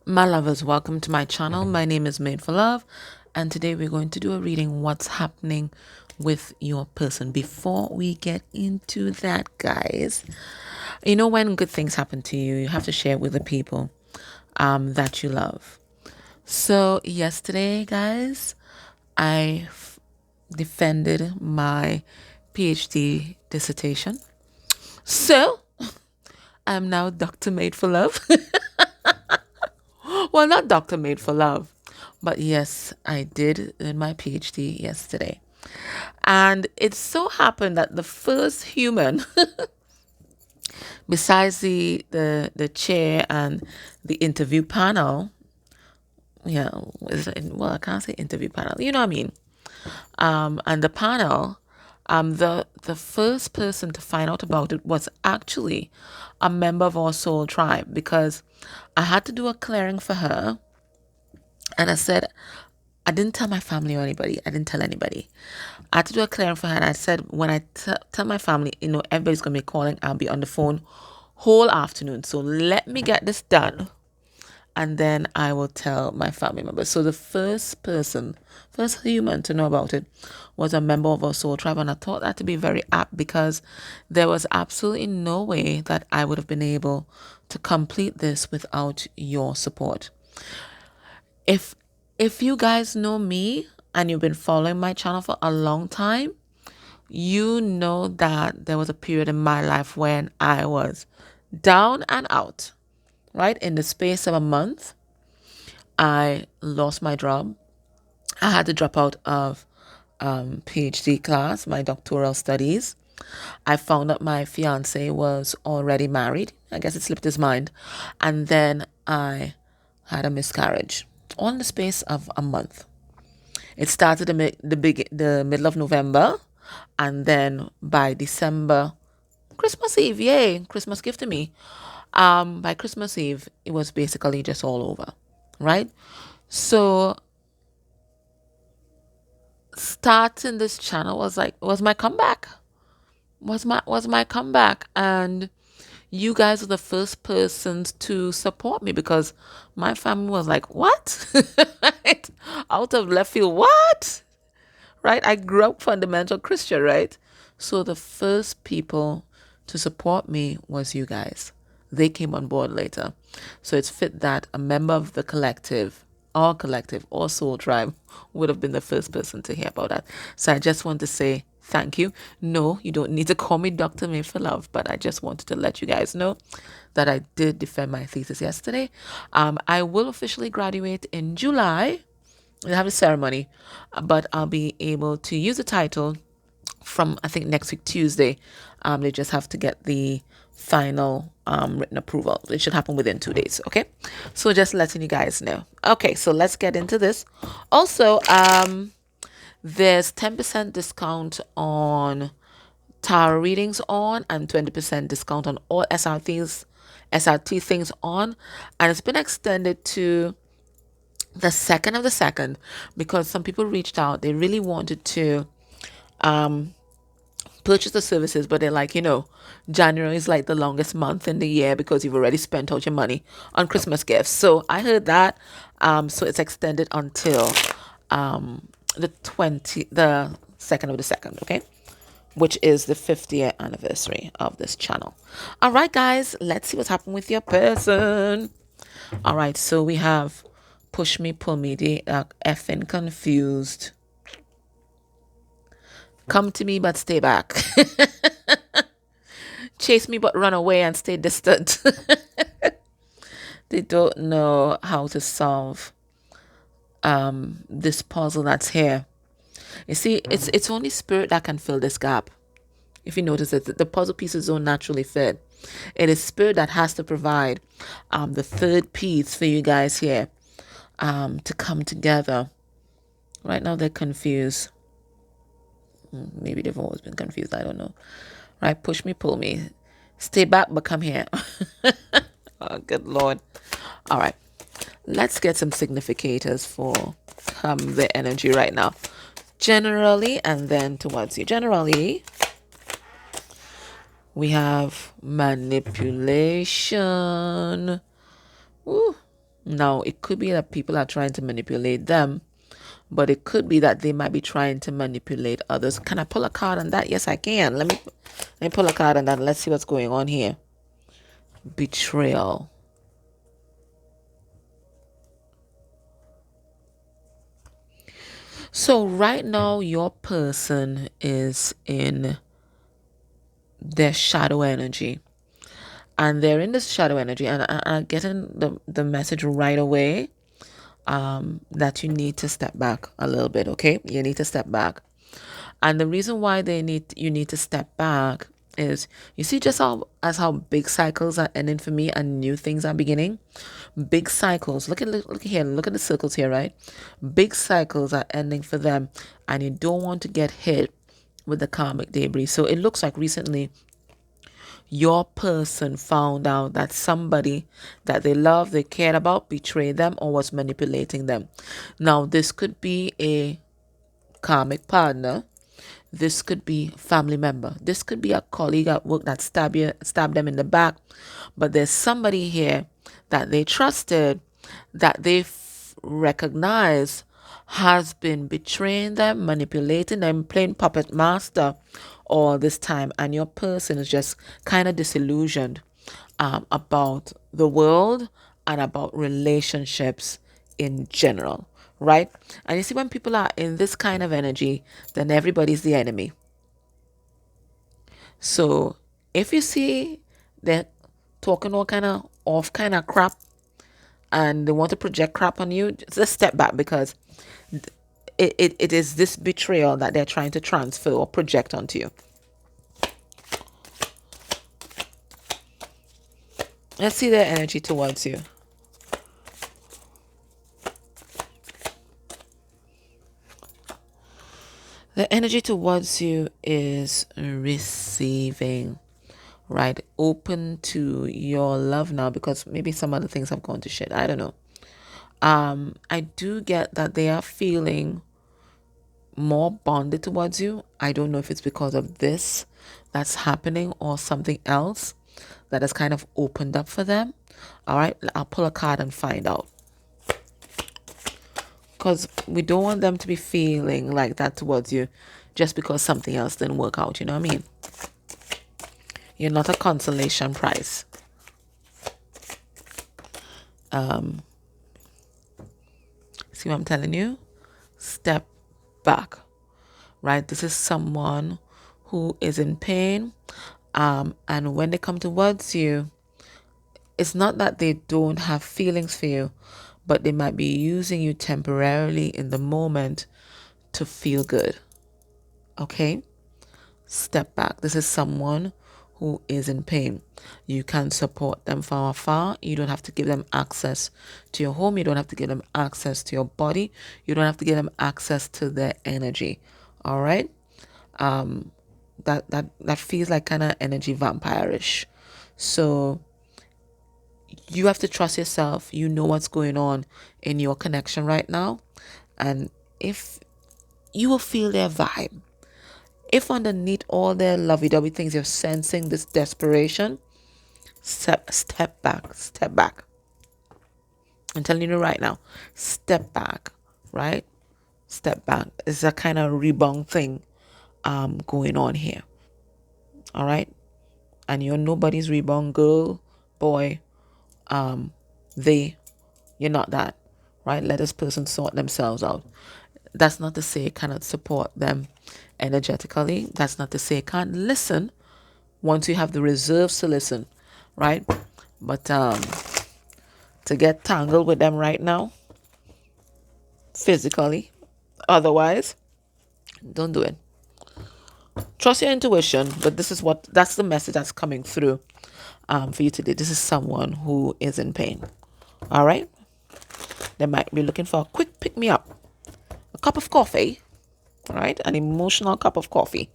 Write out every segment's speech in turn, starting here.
My lovers, welcome to my channel. My name is Maid4luv, and today we're going to do a reading what's happening with your person. Before we get into that, guys, you know when good things happen to you, you have to share it with the people that you love. So yesterday, guys, I defended my PhD dissertation. So I'm now Dr. Maid4luv. Well, not Dr. Maid4luv, but yes, I did in my PhD yesterday. And it so happened that the first human, besides the chair and the interview panel, yeah, well, I can't say interview panel, you know what I mean? And the panel, the first person to find out about it was actually a member of our soul tribe, because I had to do a clearing for her. And I said, I didn't tell my family or anybody. I didn't tell anybody. I had to do a clearing for her. And I said, when I tell my family, everybody's going to be calling. I'll be on the phone whole afternoon. So let me get this done. And then I will tell my family members. So the first person, first human to know about it was a member of our soul tribe. And I thought that to be very apt, because there was absolutely no way that I would have been able to complete this without your support. If you guys know me and you've been following my channel for a long time, you know that there was a period in my life when I was down and out, right? In the space of a month, I lost my job. I had to drop out of PhD class, my doctoral studies. I found out my fiance was already married. I guess it slipped his mind. And then I had a miscarriage, all in the space of a month. It started in the middle of November, and then by December, Christmas Eve, yay, Christmas gift to me. By Christmas Eve, it was basically just all over, right? So starting this channel was my comeback. Was my comeback, and you guys were the first persons to support me, because my family was like, "What?" Right? Out of left field, what? Right? I grew up fundamental Christian, right? So the first people to support me was you guys. They came on board later. So it's fit that a member of the collective, or soul tribe, would have been the first person to hear about that. So I just want to say thank you. No, you don't need to call me Dr. Maid4luv, but I just wanted to let you guys know that I did defend my thesis yesterday. I will officially graduate in July. We have a ceremony, but I'll be able to use the title from, I think, next week Tuesday. They just have to get the final written approval. It should happen within 2 days. Okay, so just letting you guys know. Okay, so let's get into this. Also, there's 10% discount on tarot readings on, and 20% discount on all SRT things on, and it's been extended to the 2nd of the 2nd, because some people reached out. They really wanted to purchase the services, but they're like, January is like the longest month in the year because you've already spent out your money on Christmas gifts. So I heard that. So it's extended until the 2nd of the 2nd, okay? Which is the 50th anniversary of this channel. All right, guys, let's see what's happening with your person. All right, so we have push me, pull me, they are effing confused. Come to me, but stay back. Chase me, but run away and stay distant. They don't know how to solve this puzzle that's here. You see, it's only spirit that can fill this gap. If you notice it, the puzzle pieces don't naturally fit. It is spirit that has to provide the third piece for you guys here to come together. Right now they're confused. Maybe they've always been confused. I don't know. Right? Push me, pull me. Stay back, but come here. Oh, good Lord. All right. Let's get some significators for the energy right now. Generally, and then towards you. Generally, we have manipulation. Ooh, Now, it could be that people are trying to manipulate them, but it could be that they might be trying to manipulate others. Can I pull a card on that? Yes, I can. Let me pull a card on that. Let's see what's going on here. Betrayal. So right now, your person is in their shadow energy. And they're in this shadow energy. And I'm getting the message right away that you need to step back a little bit, okay? You need to step back. And the reason why you need to step back is, you see, just how big cycles are ending for me and new things are beginning. Big cycles. Look here. Look at the circles here, right? Big cycles are ending for them, and you don't want to get hit with the karmic debris. So it looks like recently your person found out that somebody that they love, they cared about, betrayed them or was manipulating them. Now, this could be a karmic partner. This could be a family member. This could be a colleague at work that stabbed them in the back. But there's somebody here that they trusted, that they recognized has been betraying them, manipulating them, playing puppet master all this time. And your person is just kind of disillusioned about the world and about relationships in general, right? And you see, when people are in this kind of energy, then everybody's the enemy. So if you see they're talking all kind of off kind of crap and they want to project crap on you, just step back, because it is this betrayal that they're trying to transfer or project onto you. Let's see their energy towards you. The energy towards you is receiving, right? Open to your love now, because maybe some other things have gone to shit. I don't know. I do get that they are feeling more bonded towards you. I don't know if it's because of this that's happening or something else that has kind of opened up for them. All right, I'll pull a card and find out, because we don't want them to be feeling like that towards you just because something else didn't work out. You know what I mean? You're not a consolation prize. See what I'm telling you? Step back, right? This is someone who is in pain. And when they come towards you, it's not that they don't have feelings for you, but they might be using you temporarily in the moment to feel good. Okay? Step back. This is someone who is in pain. You can support them from afar. You don't have to give them access to your home. You don't have to give them access to your body. You don't have to give them access to their energy. All right? That feels like kind of energy vampire-ish. So you have to trust yourself. You know what's going on in your connection right now. And if you will feel their vibe, if underneath all their lovey-dovey things you're sensing this desperation, step back. I'm telling you right now, step back, right? Step back. It's a kind of rebound thing going on here. All right? And you're nobody's rebound girl, boy, you're not that, right? Let this person sort themselves out. That's not to say cannot support them energetically. That's not to say can't listen once you have the reserves to listen, right? But to get tangled with them right now, physically, otherwise, don't do it. Trust your intuition, but that's the message that's coming through for you today. This is someone who is in pain. All right? They might be looking for a quick pick-me-up. A cup of coffee. All right? An emotional cup of coffee.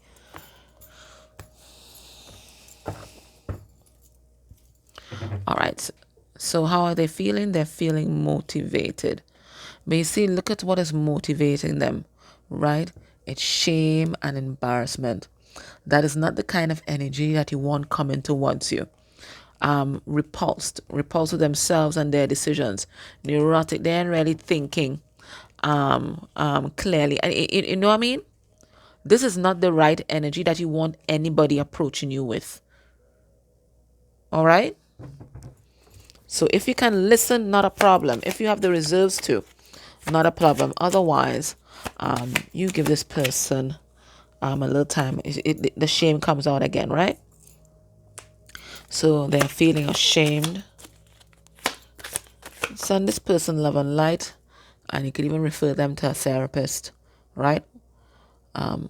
All right. So how are they feeling? They're feeling motivated. But you see, look at what is motivating them, right? It's shame and embarrassment. That is not the kind of energy that you want coming towards you. repulsed with themselves and their decisions, neurotic. They ain't really thinking clearly. And you know what I mean? This is not the right energy that you want anybody approaching you with. All right? So if you can listen, not a problem. If you have the reserves to, not a problem. Otherwise, you give this person a little time. The shame comes out again, right? So they're feeling ashamed. Send this person love and light, and you could even refer them to a therapist, right?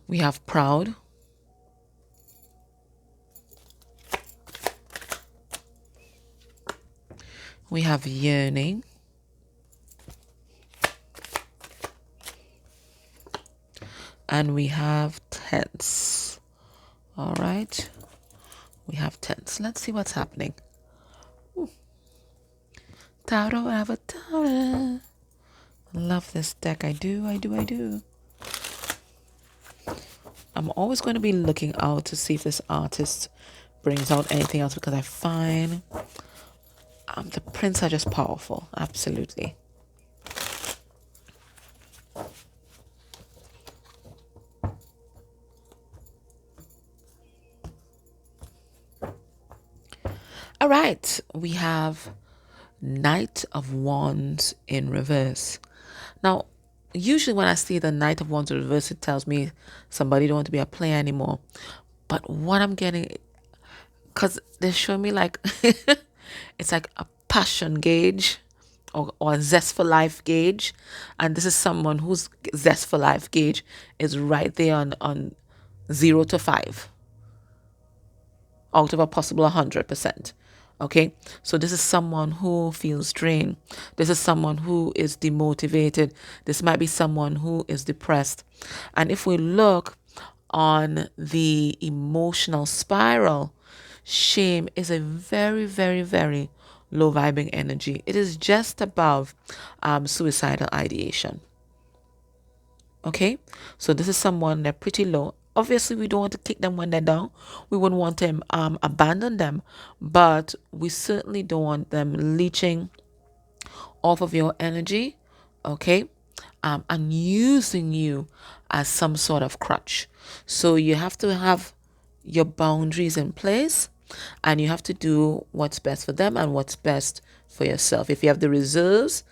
We have proud. We have yearning. And we have tense. All right. We have tense. Let's see what's happening. Tarot, I have a tarot. Love this deck. I do. I'm always going to be looking out to see if this artist brings out anything else, because I find the prints are just powerful. Absolutely. All right. We have Knight of Wands in reverse. Now, usually when I see the Knight of Wands in reverse, it tells me somebody don't want to be a player anymore. But what I'm getting, because they're showing me like, it's like a passion gauge or a zest for life gauge. And this is someone whose zest for life gauge is right there on 0 to 5 out of a possible 100%. Okay, so this is someone who feels drained. This is someone who is demotivated. This might be someone who is depressed. And if we look on the emotional spiral, shame is a very, very, very low vibing energy. It is just above suicidal ideation. Okay, so this is someone, they're pretty low. Obviously, we don't want to kick them when they're down. We wouldn't want to abandon them, but we certainly don't want them leeching off of your energy, okay, and using you as some sort of crutch. So you have to have your boundaries in place, and you have to do what's best for them and what's best for yourself. If you have the reserves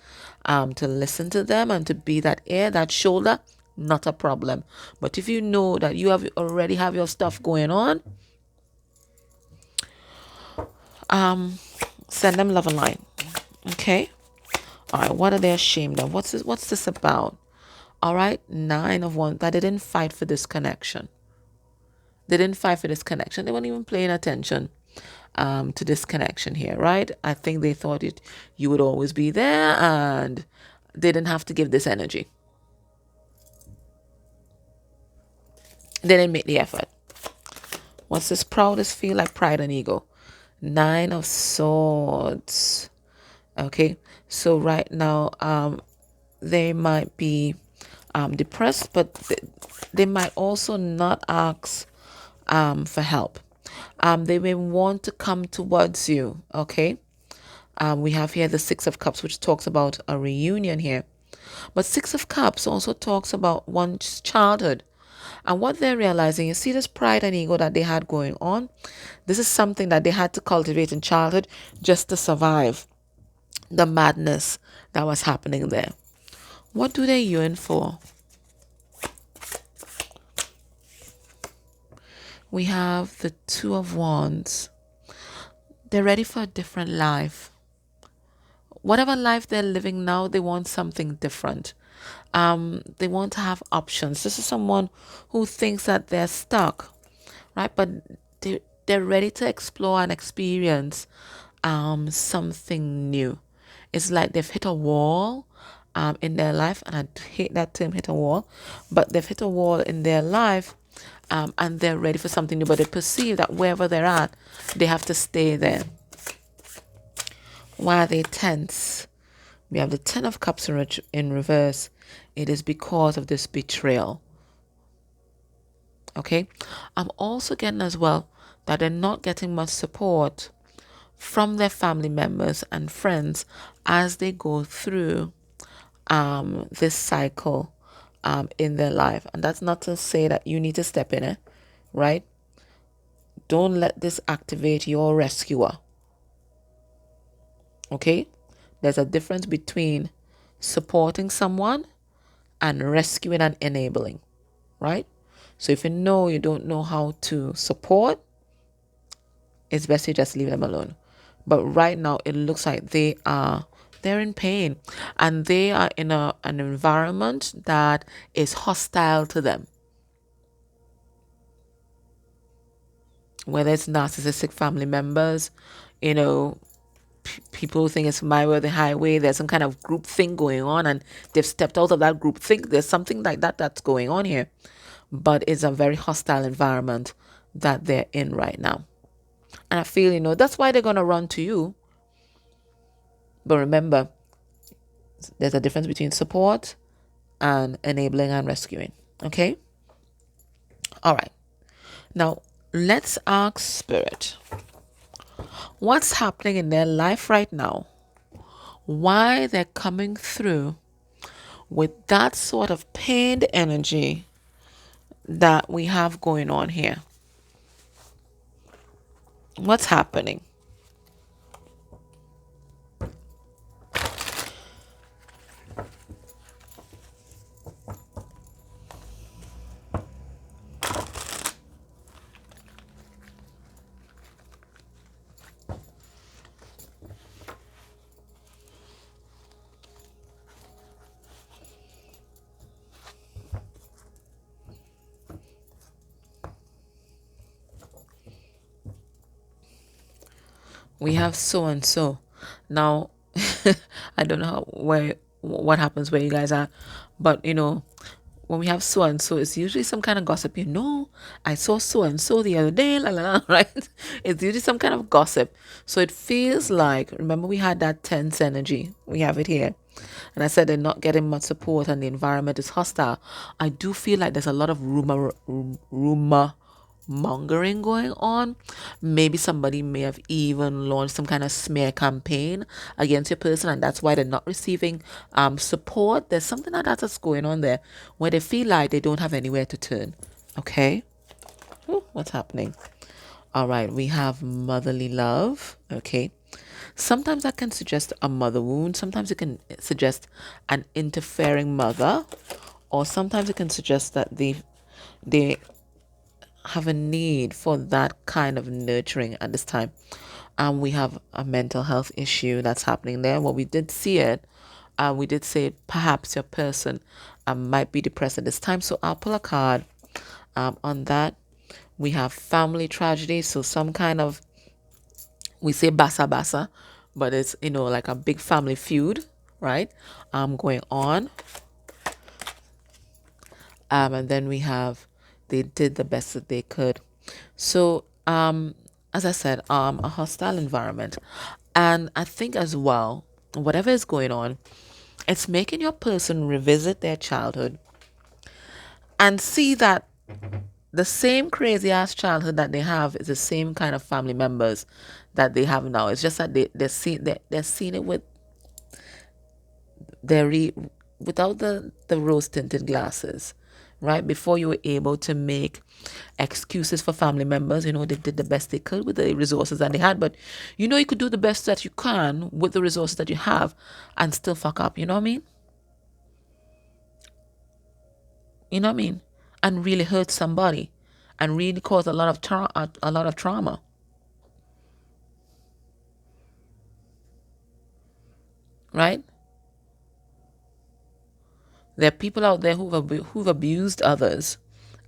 to listen to them and to be that ear, that shoulder, not a problem. But if you know that you already have your stuff going on, send them love and light. Okay. All right. What are they ashamed of? What's this about? All right. 9 of Wands. That they didn't fight for this connection. They didn't fight for this connection. They weren't even paying attention to this connection here, right? I think they thought you would always be there, and they didn't have to give this energy. They didn't make the effort. What's this proudest feel? Like pride and ego. 9 of Swords. Okay, so right now they might be depressed, but they might also not ask for help. They may want to come towards you. Okay, we have here the 6 of Cups, which talks about a reunion here, but 6 of Cups also talks about one's childhood. And what they're realizing, you see this pride and ego that they had going on, this is something that they had to cultivate in childhood just to survive the madness that was happening there. What do they yearn for? We have the 2 of Wands. They're ready for a different life. Whatever life they're living now, they want something different. They want to have options. This is someone who thinks that they're stuck, right? But they're ready to explore and experience something new. It's like they've hit a wall in their life, and I hate that term, hit a wall, but they've hit a wall in their life, and they're ready for something new, but they perceive that wherever they're at, they have to stay there. Why are they tense? We have the 10 of Cups in reverse. It is because of this betrayal. Okay, I'm also getting as well that they're not getting much support from their family members and friends as they go through this cycle in their life. And that's not to say that you need to step in it, right? Don't let this activate your rescuer. Okay? There's a difference between supporting someone and rescuing and enabling, right? So if you know you don't know how to support, it's best you just leave them alone. But right now it looks like they're in pain, and they are in an environment that is hostile to them. Whether it's narcissistic family members, you know, people think it's my way or the highway. There's some kind of group thing going on, and they've stepped out of that group think. There's something like that that's going on here, but it's a very hostile environment that they're in right now. And I feel, that's why they're going to run to you. But remember, there's a difference between support and enabling and rescuing. Okay? All right. Now, let's ask Spirit, what's happening in their life right now? Why they're coming through with that sort of pained energy that we have going on here? What's happening? We have so and so. Now, I don't know what happens where you guys are, but when we have so and so, it's usually some kind of gossip. I saw so and so the other day, la la la, right? It's usually some kind of gossip. So it feels like, remember, we had that tense energy. We have it here. And I said they're not getting much support and the environment is hostile. I do feel like there's a lot of rumor mongering going on. Maybe somebody may have even launched some kind of smear campaign against your person, and that's why they're not receiving support. There's something like that that's going on there where they feel like they don't have anywhere to turn. Okay. Ooh, what's happening? All right, we have motherly love. Okay. Sometimes that can suggest a mother wound. Sometimes it can suggest an interfering mother, or sometimes it can suggest that they have a need for that kind of nurturing at this time. We have a mental health issue that's happening there. Well, we did see it. We did say perhaps your person might be depressed at this time. So I'll pull a card on that. We have family tragedy. So some kind of, we say basa basa, but it's, like a big family feud, right? Going on. And then we have, they did the best that they could. So, as I said, a hostile environment. And I think as well, whatever is going on, it's making your person revisit their childhood and see that the same crazy ass childhood that they have is the same kind of family members that they have now. It's just that they're seeing it with without the rose tinted glasses, right? Before you were able to make excuses for family members, they did the best they could with the resources that they had, but you could do the best that you can with the resources that you have and still fuck up. You know what I mean? You know what I mean? And really hurt somebody and really cause a lot of trauma. Right? There are people out there who've abused others,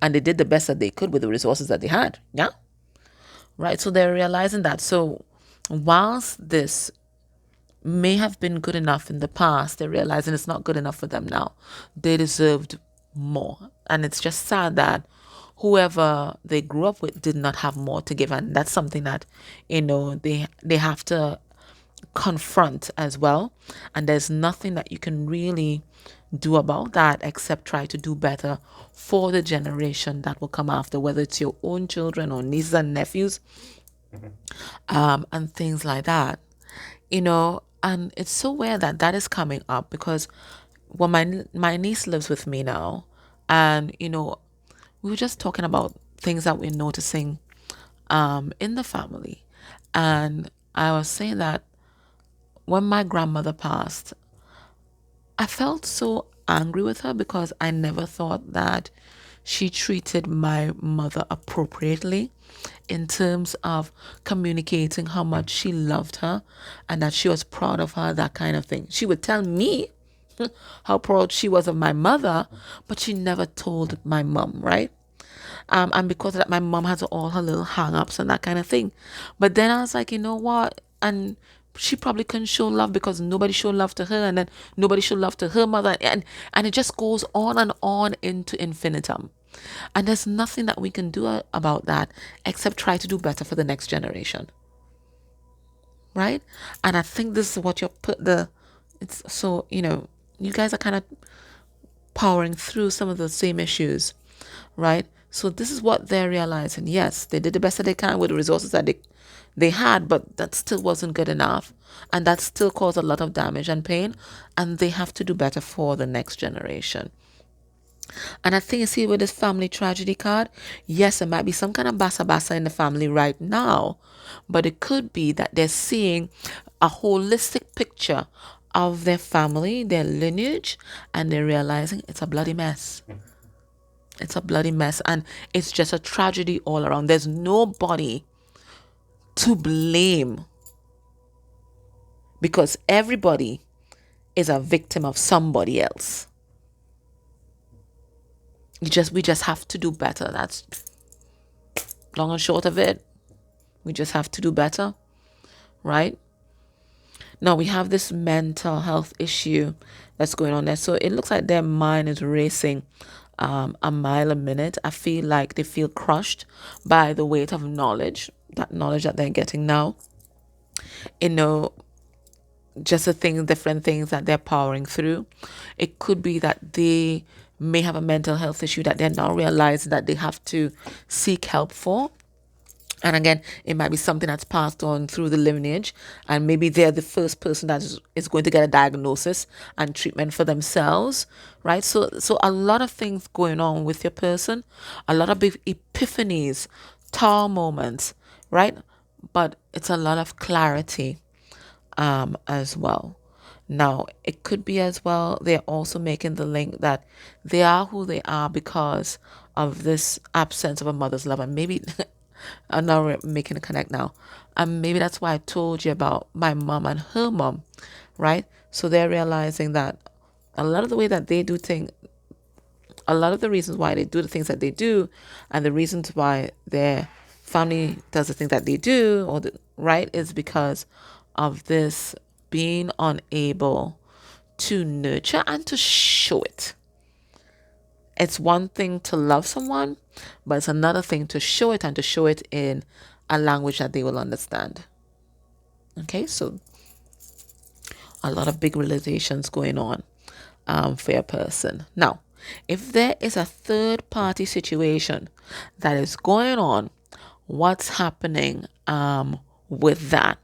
and they did the best that they could with the resources that they had. Yeah? Right? So they're realizing that. So whilst this may have been good enough in the past, they're realizing it's not good enough for them now. They deserved more. And it's just sad that whoever they grew up with did not have more to give. And that's something that, they have to confront as well. And there's nothing that you can really do about that except try to do better for the generation that will come after, whether it's your own children or nieces and nephews. and things like that, you know. And it's so weird that that is coming up because well, my niece lives with me now, and you know, we were just talking about things that we're noticing in the family, and I was saying that when my grandmother passed, I felt so angry with her because I never thought that she treated my mother appropriately in terms of communicating how much she loved her and that she was proud of her, that kind of thing. She would tell me how proud she was of my mother, but she never told my mom, right? And because of that, my mom has all her little hang-ups and that kind of thing. But then I was like, you know what? And she probably couldn't show love because nobody showed love to her, and then nobody showed love to her mother, and it just goes on and on into infinitum. And there's nothing that we can do about that except try to do better for the next generation, right? And I think this is what you're put the. It's so, you know, you guys are kind of powering through some of the same issues, right? So this is what they're realizing. Yes, they did the best that they can with the resources that they had, but that still wasn't good enough. And that still caused a lot of damage and pain. And they have to do better for the next generation. And I think you see with this family tragedy card, yes, there might be some kind of basa basa in the family right now, but it could be that they're seeing a holistic picture of their family, their lineage, and they're realizing it's a bloody mess. It's a bloody mess, and it's just a tragedy all around. There's nobody to blame because everybody is a victim of somebody else. We just have to do better. That's long and short of it. We just have to do better, right? Now we have this mental health issue that's going on there. So it looks like their mind is racing a mile a minute. I feel like they feel crushed by the weight of knowledge, that knowledge that they're getting now. You know, just the things, different things that they're powering through. It could be that they may have a mental health issue that they're now realizing that they have to seek help for. And again, it might be something that's passed on through the lineage, and maybe they're the first person that is going to get a diagnosis and treatment for themselves, right? So a lot of things going on with your person, a lot of big epiphanies, tall moments, right? But it's a lot of clarity as well. Now, it could be as well, they're also making the link that they are who they are because of this absence of a mother's love. And maybe, I'm now making a connect now. And maybe that's why I told you about my mom and her mom, right? So they're realizing that a lot of the way that they do things, a lot of the reasons why they do the things that they do, and the reasons why their family does the things that they do, right, is because of this being unable to nurture and to show it. It's one thing to love someone, but it's another thing to show it, and to show it in a language that they will understand. Okay, so a lot of big realizations going on for a person. Now, if there is a third party situation that is going on, what's happening with that?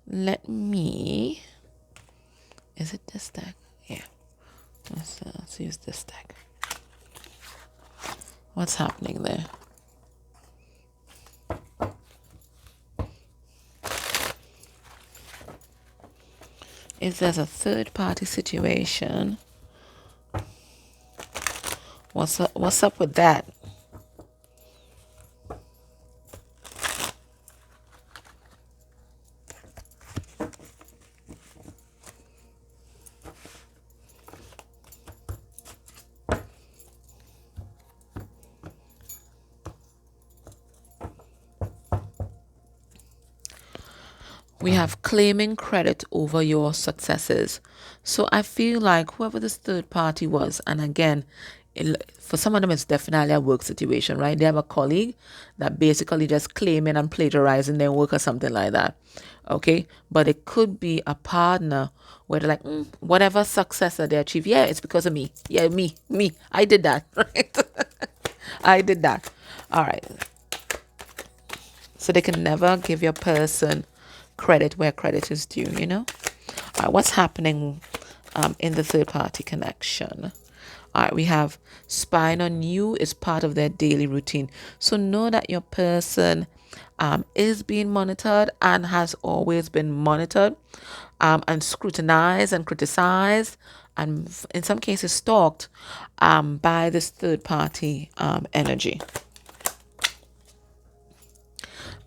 Let me, is it this deck? Yeah, let's use this deck. What's happening there? If there's a third party situation, what's up with that? We have claiming credit over your successes. So I feel like whoever this third party was, and again, for some of them, it's definitely a work situation, right? They have a colleague that basically just claiming and plagiarizing their work or something like that. Okay. But it could be a partner where they're like, whatever success that they achieve, yeah, it's because of me. Yeah, me. I did that, right? I did that. All right. So they can never give your person credit where credit is due, you know? All right, what's happening in the third party connection? All right, we have spying on you is part of their daily routine. So know that your person is being monitored and has always been monitored and scrutinized and criticized and in some cases stalked by this third party energy.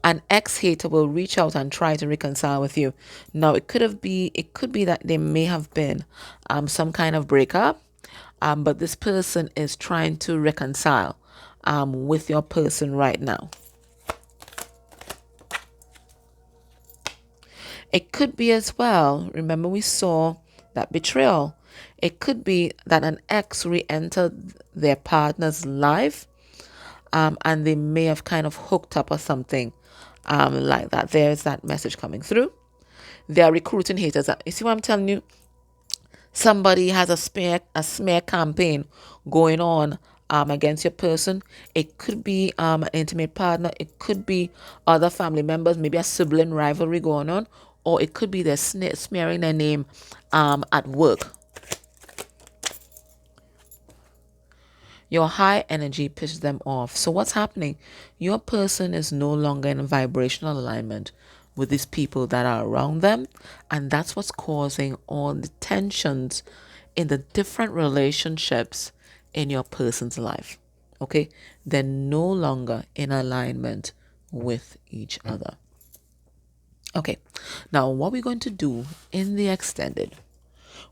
An ex-hater will reach out and try to reconcile with you. Now it could be that there may have been some kind of breakup, but this person is trying to reconcile with your person right now. It could be as well, remember we saw that betrayal. It could be that an ex re-entered their partner's life and they may have kind of hooked up or something like that. There's that message coming through. They are recruiting haters. You see what I'm telling you? Somebody has a smear campaign going on against your person. It could be an intimate partner. It could be other family members, maybe a sibling rivalry going on, or it could be they're smearing their name at work. Your high energy pisses them off. So what's happening? Your person is no longer in vibrational alignment with these people that are around them. And that's what's causing all the tensions in the different relationships in your person's life. Okay? They're no longer in alignment with each other. Okay. Now, what we're going to do in the extended,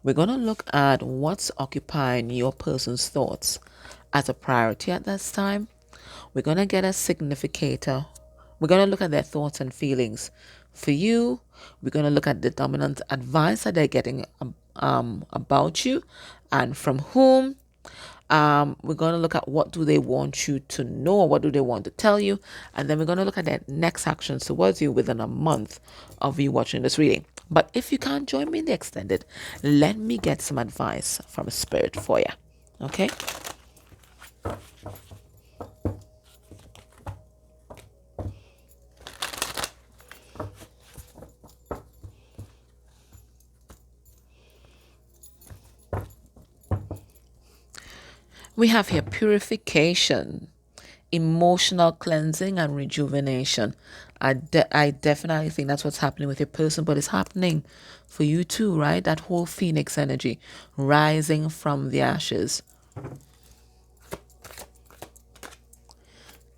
we're going to look at what's occupying your person's thoughts as a priority at this time. We're going to get a significator. We're going to look at their thoughts and feelings for you. We're going to look at the dominant advice that they're getting about you and from whom. We're going to look at what do they want you to know, or what do they want to tell you, and then we're going to look at their next actions towards you within a month of you watching this reading. But if you can't join me in the extended, let me get some advice from Spirit for you. Okay? We have here purification, emotional cleansing, and rejuvenation. I definitely think that's what's happening with your person, but it's happening for you too, right? That whole phoenix energy rising from the ashes.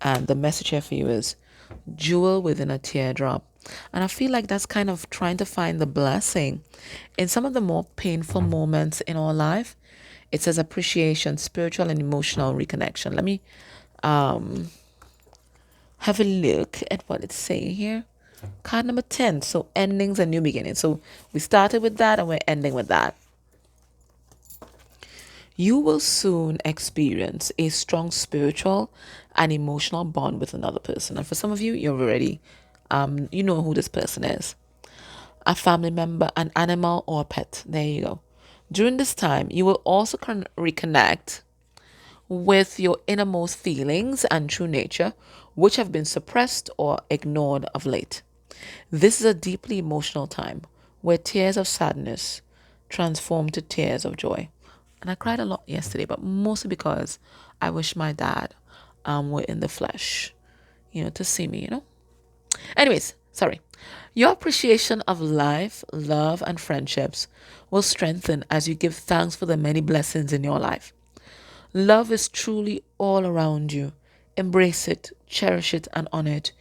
And the message here for you is jewel within a teardrop. And I feel like that's kind of trying to find the blessing in some of the more painful moments in our life. It says appreciation, spiritual and emotional reconnection. Let me have a look at what it's saying here. Card number 10. So endings and new beginnings. So we started with that and we're ending with that. You will soon experience a strong spiritual and emotional bond with another person. And for some of you, you're already, you know who this person is. A family member, an animal, or a pet. There you go. During this time, you will also reconnect with your innermost feelings and true nature, which have been suppressed or ignored of late. This is a deeply emotional time where tears of sadness transform to tears of joy. And I cried a lot yesterday, but mostly because I wish my dad were in the flesh, to see me. Anyways, sorry. Your appreciation of life, love, and friendships will strengthen as you give thanks for the many blessings in your life. Love is truly all around you. Embrace it, cherish it, and honor it.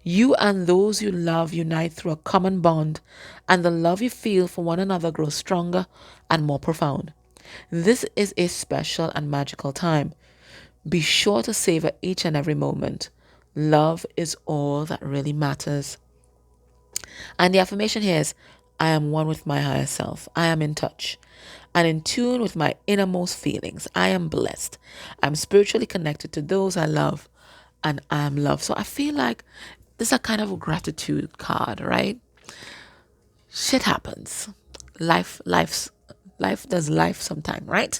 You and those you love unite through a common bond, and the love you feel for one another grows stronger and more profound. This is a special and magical time. Be sure to savor each and every moment. Love is all that really matters. And the affirmation here is, I am one with my higher self. I am in touch and in tune with my innermost feelings. I am blessed. I'm spiritually connected to those I love, and I am loved. So I feel like this is a kind of a gratitude card, right? Shit happens. Life does life sometime, right?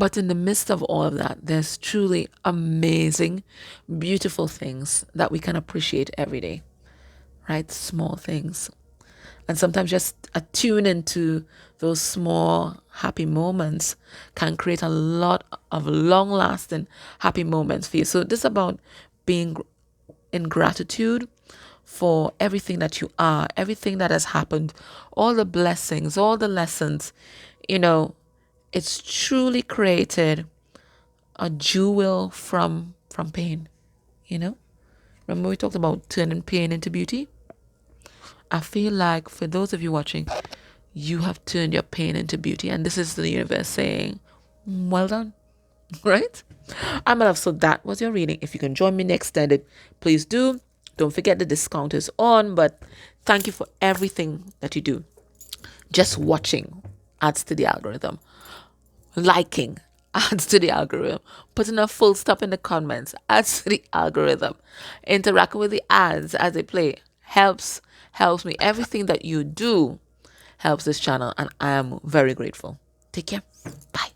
But in the midst of all of that, there's truly amazing, beautiful things that we can appreciate every day, right? Small things. And sometimes just attune into those small happy moments can create a lot of long lasting happy moments for you. So this is about being in gratitude for everything that you are, everything that has happened, all the blessings, all the lessons. You know, it's truly created a jewel from pain, you know? Remember we talked about turning pain into beauty? I feel like for those of you watching, you have turned your pain into beauty, and this is the universe saying, well done, right? I'm Love. So that was your reading. If you can join me next extended, please do. Don't forget the discount is on, but thank you for everything that you do. Just watching adds to the algorithm. Liking adds to the algorithm. Putting a full stop in the comments adds to the algorithm. Interacting with the ads as they play helps me. Everything that you do helps this channel, and I am very grateful. Take care. Bye.